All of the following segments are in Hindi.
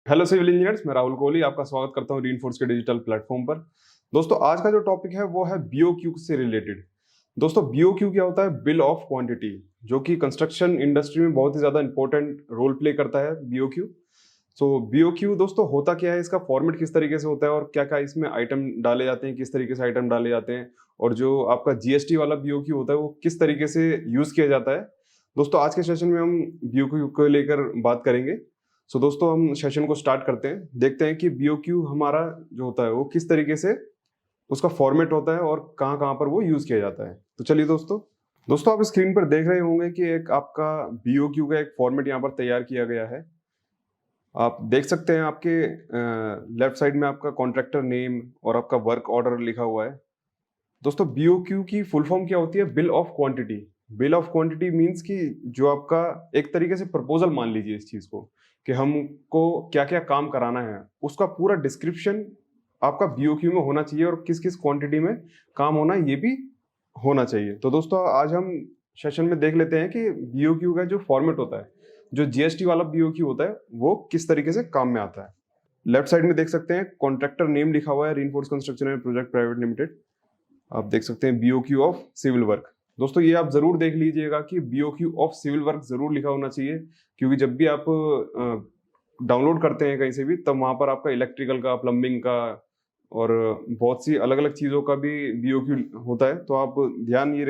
हेलो सिविल इंजीनियर्स, मैं राहुल कोहली आपका स्वागत करता हूं रीइंफोर्स के डिजिटल प्लेटफॉर्म पर। दोस्तों, आज का जो टॉपिक है वो है बीओक्यू से रिलेटेड। दोस्तों, बीओक्यू क्या होता है? बिल ऑफ क्वांटिटी, जो कि कंस्ट्रक्शन इंडस्ट्री में बहुत ही ज्यादा इंपॉर्टेंट रोल प्ले करता है बीओक्यू। सो बीओक्यू दोस्तों होता क्या है, इसका फॉर्मेट किस तरीके से होता है और क्या क्या इसमें आइटम डाले जाते हैं, किस तरीके से आइटम डाले जाते हैं, और जो आपका जीएसटी वाला बीओक्यू होता है वो किस तरीके से यूज किया जाता है। दोस्तों, आज के सेशन में हम बीओक्यू को लेकर बात करेंगे। सो दोस्तों, हम सेशन को स्टार्ट करते हैं, देखते हैं कि बीओक्यू हमारा जो होता है वो किस तरीके से उसका फॉर्मेट होता है और कहाँ कहाँ पर वो यूज किया जाता है। तो चलिए दोस्तों, आप स्क्रीन पर देख रहे होंगे कि एक आपका बीओक्यू का एक फॉर्मेट यहाँ पर तैयार किया गया है। आप देख सकते हैं आपके लेफ्ट साइड में आपका कॉन्ट्रैक्टर नेम और आपका वर्क ऑर्डर लिखा हुआ है। दोस्तों, बीओक्यू की फुल फॉर्म क्या होती है? Bill of quantity. Bill of quantity means कि जो आपका एक तरीके से प्रपोजल मान लीजिए इस चीज को, कि हमको क्या क्या काम कराना है, उसका पूरा डिस्क्रिप्शन आपका बीओक्यू में होना चाहिए और किस किस क्वांटिटी में काम होना है ये भी होना चाहिए। तो दोस्तों, आज हम सेशन में देख लेते हैं कि बीओक्यू का जो फॉर्मेट होता है, जो जीएसटी वाला बीओक्यू होता है, वो किस तरीके से काम में आता है। लेफ्ट साइड में देख सकते हैं कॉन्ट्रैक्टर नेम लिखा हुआ है, reinforce construction and project private limited. आप देख सकते हैं बीओक्यू ऑफ सिविल वर्क। दोस्तों, ये आप जरूर देख लीजिएगा कि बीओक्यू ऑफ सिविल वर्क जरूर लिखा होना चाहिए, क्योंकि जब भी आप डाउनलोड करते हैं कहीं से भी, तब वहां पर आपका इलेक्ट्रिकल का, प्लम्बिंग का और बहुत सी अलग अलग चीजों का भी बीओक्यू होता है। तो आप ध्यान ये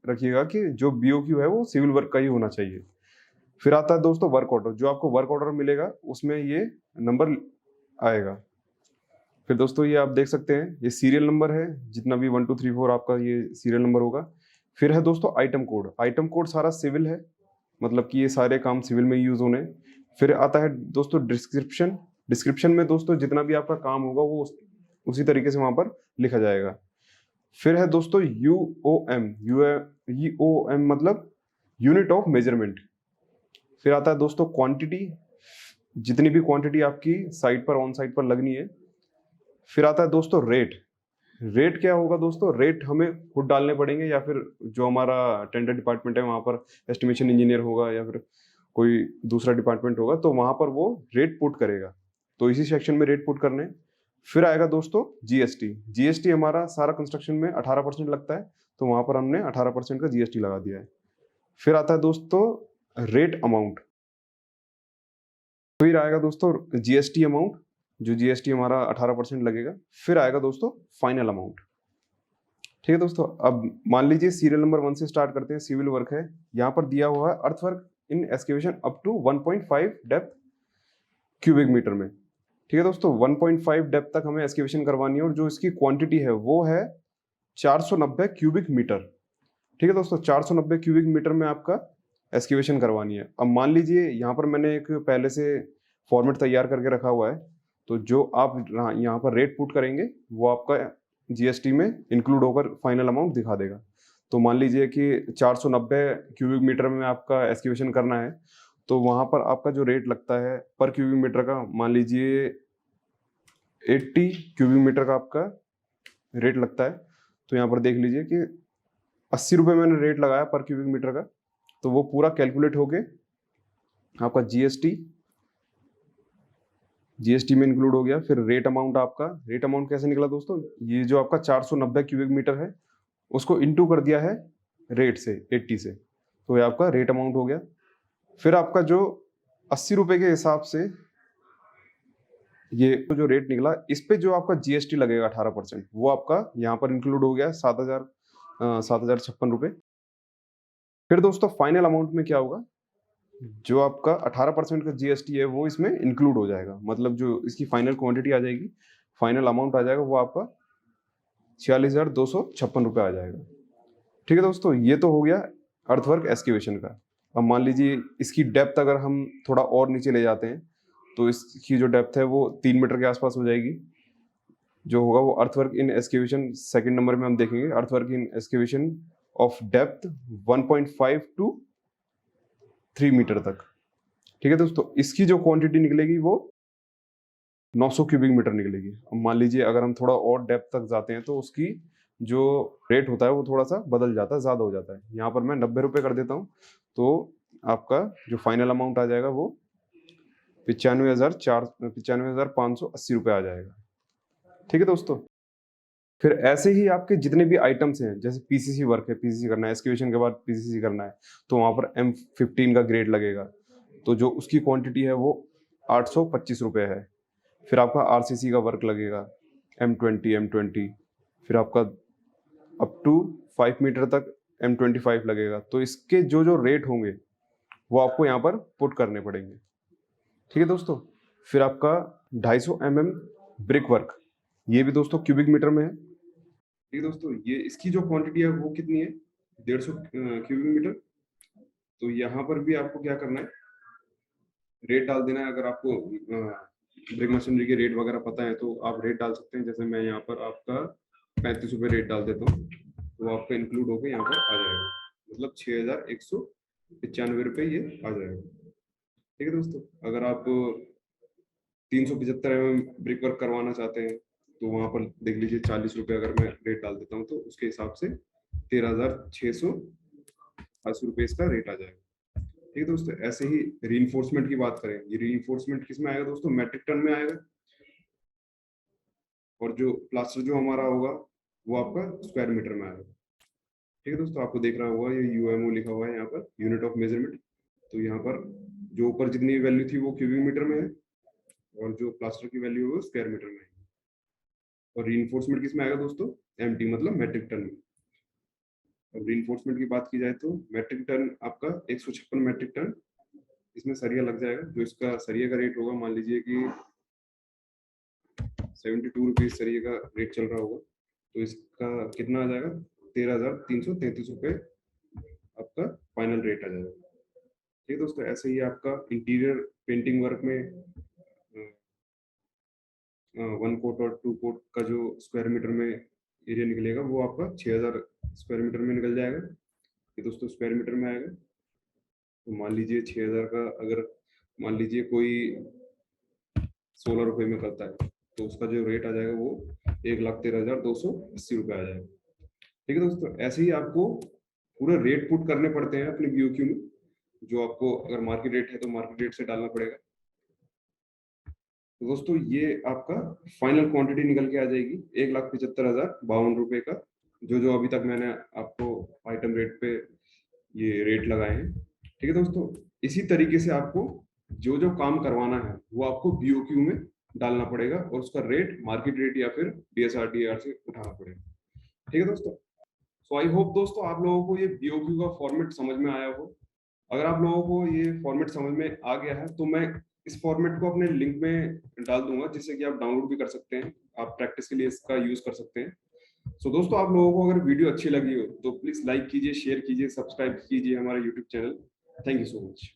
रखिएगा कि जो बीओक्यू है वो सिविल वर्क का ही होना चाहिए। फिर आता है दोस्तों वर्क ऑर्डर। जो आपको वर्क ऑर्डर मिलेगा उसमें ये नंबर आएगा। फिर दोस्तों, ये आप देख सकते हैं ये सीरियल नंबर है, जितना भी 1 2 3 4 आपका ये सीरियल नंबर होगा। फिर है दोस्तों आइटम कोड। आइटम कोड सारा सिविल है, मतलब कि ये सारे काम सिविल में यूज होने। फिर आता है दोस्तों डिस्क्रिप्शन। डिस्क्रिप्शन में दोस्तों जितना भी आपका काम होगा वो उसी तरीके से वहां पर लिखा जाएगा। फिर है दोस्तों यूओएम। यूओएम मतलब यूनिट ऑफ मेजरमेंट। फिर आता है दोस्तों क्वांटिटी, जितनी भी क्वांटिटी आपकी साइट पर, ऑन साइट पर लगनी है। फिर आता है दोस्तों रेट। रेट क्या होगा दोस्तों? रेट हमें खुद डालने पड़ेंगे, या फिर जो हमारा टेंडर डिपार्टमेंट है वहां पर एस्टिमेशन इंजीनियर होगा, या फिर कोई दूसरा डिपार्टमेंट होगा, तो वहां पर वो रेट पुट करेगा। तो इसी सेक्शन में रेट पुट करने। फिर आएगा दोस्तों जीएसटी। जीएसटी हमारा सारा कंस्ट्रक्शन में 18% लगता है, तो वहां पर हमने 18% का जीएसटी लगा दिया है। फिर आता है दोस्तों रेट अमाउंट। फिर आएगा दोस्तों जीएसटी अमाउंट, जो जीएसटी हमारा 18% लगेगा। फिर आएगा दोस्तों फाइनल अमाउंट। ठीक है दोस्तों, अब मान लीजिए सीरियल नंबर 1 से स्टार्ट करते हैं। सिविल वर्क है, यहाँ पर दिया हुआ है earthwork in excavation up to 1.5 depth cubic metre में। ठीक है दोस्तों, 1.5 डेप्थ तक हमें एक्सकेवेशन करवानी है, और जो इसकी क्वांटिटी है वो है 490 क्यूबिक मीटर। ठीक है दोस्तों, 490 क्यूबिक मीटर में आपका एक्सकेवेशन करवानी है। अब मान लीजिए यहाँ पर मैंने एक पहले से फॉर्मेट तैयार करके रखा हुआ है, तो जो आप यहाँ पर रेट पुट करेंगे वो आपका जीएसटी में इंक्लूड होकर फाइनल अमाउंट दिखा देगा। तो मान लीजिए कि 490 क्यूबिक मीटर में आपका एक्सकेवेशन करना है, तो वहाँ पर आपका जो रेट लगता है पर क्यूबिक मीटर का, मान लीजिए 80 क्यूबिक मीटर का आपका रेट लगता है। तो यहाँ पर देख लीजिए कि 80 रुपये मैंने रेट लगाया पर क्यूबिक मीटर का, तो वो पूरा कैलकुलेट होके आपका जीएसटी में इंक्लूड हो गया। फिर रेट अमाउंट, आपका रेट अमाउंट कैसे निकला दोस्तों? ये जो आपका 490 क्यूबिक मीटर है उसको इनटू कर दिया है रेट से, 80 से, तो ये आपका रेट अमाउंट हो गया। फिर आपका जो 80 रुपए के हिसाब से ये जो रेट निकला, इस पे जो आपका जीएसटी लगेगा 18%, वो आपका यहाँ पर इंक्लूड हो गया 7,056 रुपये। फिर दोस्तों फाइनल अमाउंट में क्या होगा? जो आपका 18% का जीएसटी है वो इसमें इंक्लूड हो जाएगा, मतलब जो इसकी फाइनल क्वांटिटी आ जाएगी, फाइनल अमाउंट आ जाएगा, वो आपका 46,256 रुपये आ जाएगा। ठीक है दोस्तों, ये तो हो गया अर्थवर्क एक्सकेवेशन का। अब मान लीजिए इसकी डेप्थ अगर हम थोड़ा और नीचे ले जाते हैं, तो इसकी जो डेप्थ है वो 3 मीटर के आसपास हो जाएगी। जो होगा वो earthwork in excavation, second number में हम देखेंगे earthwork in excavation of depth 1.5 to 3 metre तक। ठीक है दोस्तों, इसकी जो क्वांटिटी निकलेगी वो 900 क्यूबिक मीटर निकलेगी। अब मान लीजिए अगर हम थोड़ा और डेप्थ तक जाते हैं, तो उसकी जो रेट होता है वो थोड़ा सा बदल जाता है, ज़्यादा हो जाता है। यहाँ पर मैं 90 रुपये कर देता हूँ, तो आपका जो फाइनल अमाउंट आ जाएगा वो 95,580 रुपये आ जाएगा। ठीक है दोस्तों। फिर ऐसे ही आपके जितने भी आइटम्स हैं, जैसे पीसीसी वर्क है, पीसीसी करना है, एक्सकेवेशन के बाद पीसीसी करना है, तो वहाँ पर M15 का ग्रेड लगेगा, तो जो उसकी क्वांटिटी है वो 825 रुपये है। फिर आपका आरसीसी का वर्क लगेगा M20, फिर आपका अप टू 5 मीटर तक M25 लगेगा। तो इसके जो जो रेट होंगे वो आपको यहाँ पर पुट करने पड़ेंगे। ठीक है दोस्तों। फिर आपका 250 mm ब्रिक वर्क, ये भी दोस्तों क्यूबिक मीटर में है। ठीक है दोस्तों, ये इसकी जो क्वांटिटी है वो कितनी है, 150 क्यूबिक मीटर। तो यहाँ पर भी आपको क्या करना है, रेट डाल देना है। अगर आपको ब्रिक मशीनरी के रेट वगैरह पता है तो आप रेट डाल सकते हैं। जैसे मैं यहाँ पर आपका 35 रुपये रेट डाल देता हूँ, तो आपका इंक्लूड होकर यहाँ पर आ जाएगा, मतलब 6,195 रुपये ये आ जाएगा। ठीक है दोस्तों। अगर आप 375 mm ब्रिक वर्क करवाना चाहते हैं तो वहाँ पर देख लीजिए 40 रुपये अगर मैं रेट डाल देता हूँ तो उसके हिसाब से 13,680 रुपये इसका रेट आ जाएगा। ठीक है दोस्तों। ऐसे ही रीइंफोर्समेंट की बात करें, ये रीइंफोर्समेंट किस में आएगा दोस्तों, मैट्रिक टन में आएगा। और जो प्लास्टर जो हमारा होगा वो आपका स्क्वायर मीटर में आएगा। ठीक है दोस्तों। आपको देख रहा होगा ये यूएमओ लिखा हुआ है यहाँ पर, यूनिट ऑफ मेजरमेंट। तो यहाँ पर जो ऊपर जितनी वैल्यू थी वो क्यूबिक मीटर में है, और जो प्लास्टर की वैल्यू है वो स्क्वायर मीटर में है। और रीइंफोर्समेंट किस में आएगा दोस्तों, एमटी मतलब मैट्रिक टन में। और रीइंफोर्समेंट की बात की जाए तो मैट्रिक टन आपका 156 मैट्रिक टन इसमें सरिया लग जाएगा। जो इसका सरिया का रेट होगा, मान लीजिए कि 72 रुपीज सरिया का रेट चल रहा होगा, तो इसका कितना आ जाएगा, 13,333 रुपये आपका फाइनल रेट आ जाएगा। ठीक है दोस्तों। ऐसे ही आपका इंटीरियर पेंटिंग वर्क में 1 कोट और 2 कोट का जो स्क्वायर मीटर में एरिया निकलेगा वो आपका 6,000 स्क्वायर मीटर में निकल जाएगा। ये दोस्तों स्क्वायर मीटर में आएगा। तो मान लीजिए 6,000 का, अगर मान लीजिए कोई 16 रुपये में करता है तो उसका जो रेट आ जाएगा वो 1,13,280 रुपये आ जाएगा। ठीक है दोस्तों। ऐसे ही आपको पूरे रेट पुट करने पड़ते हैं अपने बीओक्यू में। जो आपको अगर मार्केट रेट है तो मार्केट रेट से डालना पड़ेगा। तो दोस्तों ये आपका फाइनल क्वांटिटी निकल के आ जाएगी 1,75,052 रुपये का, जो जो अभी तक मैंने आपको आइटम रेट पे ये रेट लगाए हैं। ठीक है दोस्तों। इसी तरीके से आपको जो जो काम करवाना है वो आपको बीओक्यू में डालना पड़ेगा, और उसका रेट मार्केट रेट या फिर DSR से उठाना पड़ेगा। ठीक है दोस्तों। सो आई होप दोस्तों आप लोगों को ये बीओक्यू का फॉर्मेट समझ में आया हो। अगर आप लोगों को ये फॉर्मेट समझ में आ गया है तो मैं इस फॉर्मेट को अपने लिंक में डाल दूंगा, जिससे कि आप डाउनलोड भी कर सकते हैं, आप प्रैक्टिस के लिए इसका यूज कर सकते हैं। सो दोस्तों आप लोगों को अगर वीडियो अच्छी लगी हो तो प्लीज लाइक कीजिए, शेयर कीजिए, सब्सक्राइब कीजिए हमारा YouTube channel. Thank you so much.